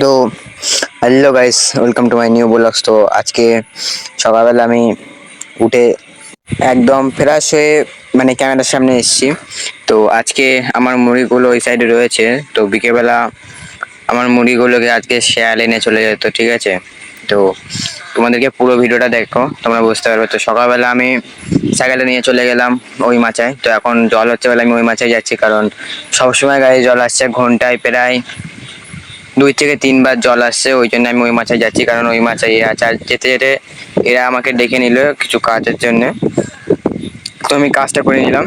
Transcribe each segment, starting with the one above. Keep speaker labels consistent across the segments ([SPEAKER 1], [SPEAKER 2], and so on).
[SPEAKER 1] তো hello guys, welcome to my new blogs. তো আজকে সকালবেলা আমি উঠে একদম ফ্রেশ হয়ে ক্যামেরার সামনে এসেছি। তো আজকে আমার মুড়িগুলো ওই সাইডে রয়েছে। তো বিকেলবেলা আমার মুড়িগুলোকে আজকে শেয়াল এনে চলে যেত, ঠিক আছে। তো তোমাদেরকে পুরো ভিডিওটা দেখো, তোমরা বুঝতে পারবে। তো সকালবেলা আমি সাইকেলে নিয়ে চলে গেলাম ওই মাচায়। তো এখন জল হচ্ছে বলে আমি ওই মাচায় যাচ্ছি, কারণ সবসময় গায়ে জল আসছে, ঘন্টায় প্রায় 2 থেকে 3 বার জল আসছে। ওই জন্য আমি ওই মাচায় যাচ্ছি, কারণ ওই মাচায় আছে। আর যেতে যেতে এরা আমাকে ডেকে নিল কিছু কাজের জন্য। তো আমি কাজটা করে নিলাম।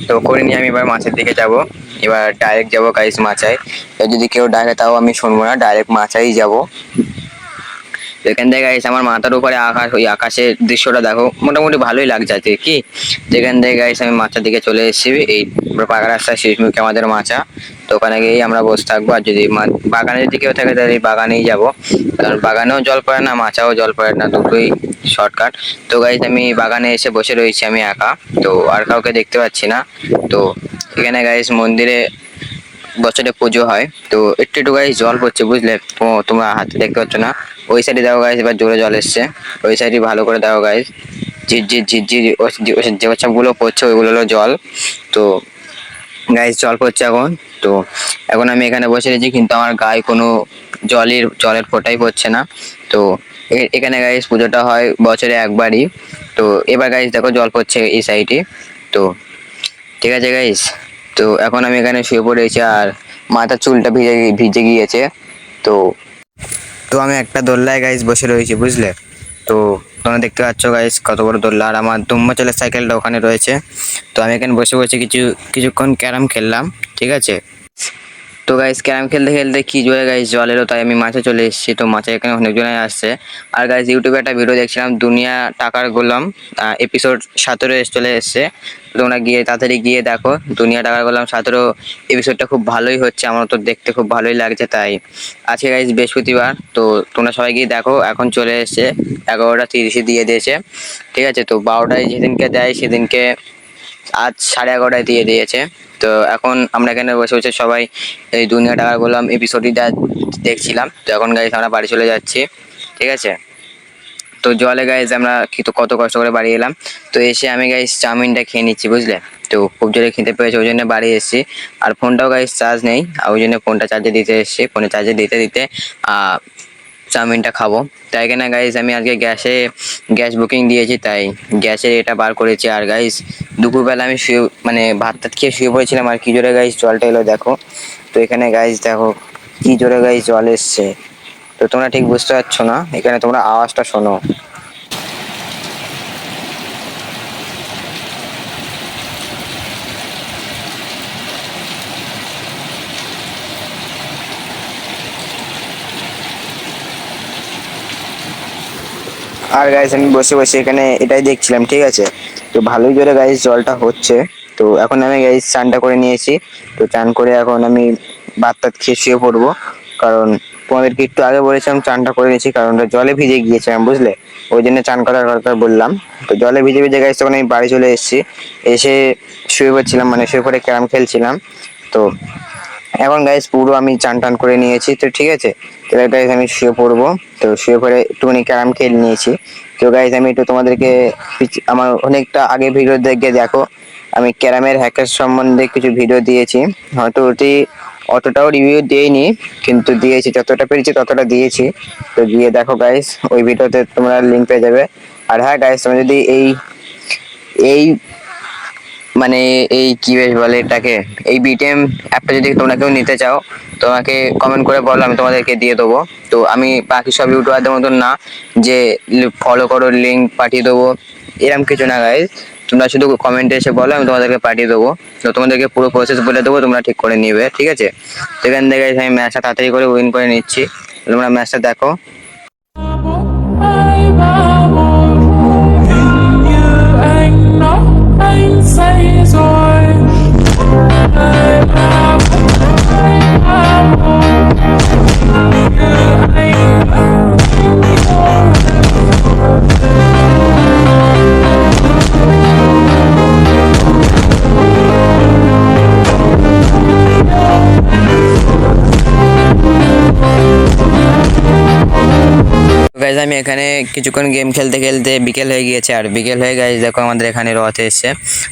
[SPEAKER 1] তো করে নিয়ে আমি এবার মাছের দিকে যাব। এবার ডাইরেক্ট যাবো গাইস মাচায়। যদি কেউ ডাকে তাও আমি শুনবো না, ডাইরেক্ট মাচায় যাব। এখান থেকে গাইস আমার মাথার উপরে আকাশ, ওই আকাশের দৃশ্যটা দেখো, মোটামুটি ভালোই লাগছে আজকে কি। যেখান থেকে গাইস আমি মাচার দিকে চলে এসেছি। এই পাকা রাস্তায় শেষমুখে আমাদের মাচা। তো ওখানে গিয়েই আমরা বসে থাকবো। আর যদি বাগানে যদি কেউ থাকে তাহলে বাগানেই যাবো, কারণ বাগানেও জল পড়ে না, মাচাও জল পড়ে না, দুটোই শর্টকাট। তো গাইস আমি বাগানে এসে বসে রয়েছি, আমি একা। তো আর কাউকে দেখতে পাচ্ছি না। তো এখানে গাইস মন্দিরে বছরে পুজো হয়। তো একটু একটু গাইস জল পড়ছে, বুঝলে। তোমরা হাতে দেখতে পাচ্ছ না। ওই সাইডে দেখো গাইস, এবার জোরে জল এসছে। ওই সাইডে ভালো করে দেখো গাইস, ঝিরঝির ঝিরঝির যে সবগুলো পড়ছে ওইগুলো হলো জল। তো গাইস জল পড়ছে এখন। তো এখন আমি এখানে বসে রয়েছি, কিন্তু আমার গায়ে কোনো জলের ফোঁটাই পড়ছে না। তো এখানে গাইস পুজোটা হয় বছরে একবারই। তো এবার গাইস দেখো জল পড়ছে এই সাইডে। তো ঠিক আছে গাইস। তো এখন আমি এখানে শুয়ে পড়েছি, আর মাথার চুলটা ভিজে ভিজে গিয়েছে। তো তো আমি একটা দোল্লায় গাইস বসে রয়েছি, বুঝলে। তো তোমরা দেখতে পাচ্ছ গাইস কত বড় দোল্লা, আর আমার দুম্বাচলের সাইকেলটা ওখানে রয়েছে। তো আমি এখানে বসে বসে কিছুক্ষণ ক্যারাম খেললাম, ঠিক আছে। তো গাইস ক্যারাম খেলতে খেলতে কি জোরে গাইস জল এলো, তাই আমি মাঠে চলে এসেছি। তো মাঠে এখানে অনেকজনই আসছে। আর গাইস ইউটিউবে একটা ভিডিও দেখছিলাম, দুনিয়া টাকার গোলাম এপিসোড 17 চলে এসছে। তোমরা গিয়ে তাড়াতাড়ি গিয়ে দেখো, দুনিয়া টাকার গোলাম 17 এপিসোডটা খুব ভালোই হচ্ছে, আমার তো দেখতে খুব ভালোই লাগছে। তাই আজকে গাইস বৃহস্পতিবার, তো তোমরা সবাই গিয়ে দেখো। এখন চলে এসছে 11টা 30 দিয়ে দিয়েছে, ঠিক আছে। তো 12টায় যেদিনকে দেয় সেদিনকে আজ 11:30 দিয়ে দিয়েছে। তো এখন আমরা এখানে বসে বসে সবাই এই দুনিয়া টাকা গোলাম এপিসোডটা দেখছিলাম। তো এখন গাইস আমরা বাড়ি চলে যাচ্ছি, ঠিক আছে। তো জলে গাইস আমরা কত কষ্ট করে বাড়ি এলাম। তো এসে আমি গাইস চাউমিনটা খেয়ে নিচ্ছি, বুঝলে। তো খুব জোরে খেতে পেয়েছে, ওই জন্য বাড়ি এসেছি। আর ফোনটাও গাইস চার্জ নেই, আর ওই জন্য ফোনটা চার্জে দিতে এসেছি। ফোনে চার্জে দিতে দিতে চাউমিনটা খাবো। তাই এখানে গাইস আমি আজকে গ্যাস বুকিং দিয়েছি, তাই গ্যাসের এটা বার করেছি। আর গাইস দুপুরবেলা আমি ভাত টাত খেয়ে শুয়ে পড়েছিলাম, আর কি জোরে গাইস জলটা এলো দেখো। তো এখানে গাইস দেখো কি জোরে গাইস জল এসছে। তো তোমরা ঠিক বুঝতে পারছো না, এখানে তোমরা আওয়াজটা শোনো। আর গাইস আমি বসে বসে এখানে এটাই দেখছিলাম, ঠিক আছে। তো ভালোই জোরে গাইস জলটা হচ্ছে। তো এখন আমি গাইস চানটা করে নিয়েছি। তো চান করে এখন আমি ভাত টাত খেয়ে শুয়ে পড়বো, কারণ তোমাদেরকে একটু আগে বলেছিলাম চানটা করে নিয়েছি, কারণ জলে ভিজে গিয়েছিলাম, বুঝলে। ওই জন্য চান করার কথা বললাম। তো জলে ভিজে ভিজে গাইস তখন আমি বাড়ি চলে এসেছি। এসে শুয়ে পড়ছিলাম, শুয়ে পড়ে ক্যারাম খেলছিলাম। তো এখন গাইস পুরো আমি চান টান করে নিয়েছি, তো ঠিক আছে। তো গাইস আমি শুয়ে পড়বো। তো শুয়ে পড়ে একটুখানি ক্যারাম খেলে নিয়েছি। তো গাইস আমি একটু তোমাদেরকে আমার অনেকটা আগে ভিডিও দেখে দেখো, আমি ক্যারামের হ্যাকার সম্বন্ধে কিছু ভিডিও দিয়েছি। হয়তো অতটাও রিভিউ দিইনি, কিন্তু দিয়েছি, যতটা পেরেছি ততটা দিয়েছি। তো গিয়ে দেখো গাইস, ওই ভিডিওতে তোমরা লিঙ্ক পেয়ে যাবে। আর হ্যাঁ গাইস, তোমরা যদি এই এই মানে এই কি বেশ বলে এটাকে, এই বিটিএম অ্যাপটা যদি তোমরা কেউ নিতে চাও, তোমাকে কমেন্ট করে বলো, আমি তোমাদেরকে দিয়ে দেবো। তো আমি বাকি সব ইউটিউবারদের মতন না যে ফলো করো লিঙ্ক পাঠিয়ে দেবো, এরকম কিছু না গাইজ। তোমরা শুধু কমেন্টে এসে বলো, আমি তোমাদেরকে পাঠিয়ে দেবো। তো তোমাদেরকে পুরো প্রসেস বলে দেবো, তোমরা ঠিক করে নিবে, ঠিক আছে। সেখান থেকে আমি ম্যাচটা তাড়াতাড়ি করে উইন করে নিচ্ছি। তোমরা ম্যাচটা দেখো। গাইজ আমি এখানে কিছুক্ষণ গেম খেলতে খেলতে বিকেল হয়ে গিয়েছে, আর বিকেল হয়ে গাইজ দেখো আমাদের এখানে রথ এসছে।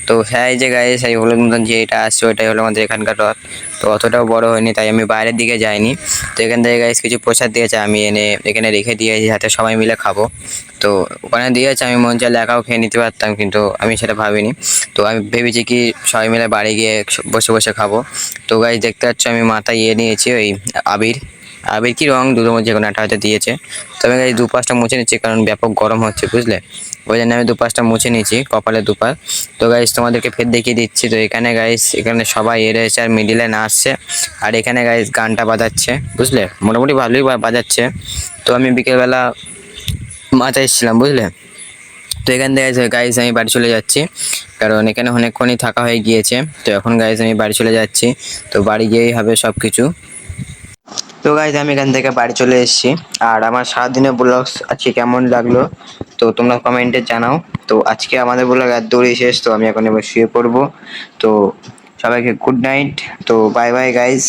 [SPEAKER 1] তো হ্যাঁ এই যে গাইজ এই হলুদ মতন যে এটা আসছে ওইটাই হলো আমাদের এখানকার রথ। তো অতটাও বড় হয়নি তাই আমি বাইরের দিকে যাইনি। তো এখান থেকে গাইজ কিছু প্রসাদ দিয়েছে, আমি এনে এখানে রেখে দিয়েছি যাতে সবাই মিলে খাবো। তো ওখানে দিয়েছে, আমি মন চাইলে একাও খেয়ে নিতে পারতাম কিন্তু আমি সেটা ভাবিনি। তো আমি ভেবেছি কি সবাই মিলে বাড়ি গিয়ে বসে বসে খাবো। তো গাইজ দেখতে পাচ্ছ আমি মাথায় নিয়েছি ওই আবির। আবির কি রং দুটোর মধ্যে কোনো একটা হয়তো দিয়েছে। তবে গাইজ দুপাশটা মুছে নিচ্ছি কারণ ব্যাপক গরম হচ্ছে বুঝলে, ওই জন্য আমি দুপাশটা মুছে নিচ্ছি কপালে দুপাশ। তো গাইজ তোমাদেরকে ফের দেখিয়ে দিচ্ছি। তো এখানে গাইজ এখানে সবাই রয়েছে আর মিডিলে নাচছে, আর এখানে গাইজ গানটা বাজাচ্ছে বুঝলে, মোটামুটি ভালোই বাজাচ্ছে। তো আমি বিকেলবেলা মাথায় এসেছিলাম বুঝলে। তো এখান থেকে গাইজ আমি বাড়ি চলে যাচ্ছি কারণ এখানে অনেকক্ষণই থাকা হয়ে গিয়েছে। তো এখন গাইজ আমি বাড়ি চলে যাচ্ছি, তো বাড়ি গিয়েই হবে সব কিছু। তো গাইজ আমি এখান থেকে বাড়ি চলে এসেছি, আর আমার সারাদিনের ব্লগস আজকে কেমন লাগলো তো তোমরা কমেন্টে জানাও। তো আজকে আমাদের ব্লগ এত দূরই শেষ, তো আমি এখন এবার শুয়ে পড়বো। তো সবাইকে গুড নাইট, তো বাই বাই গাইজ।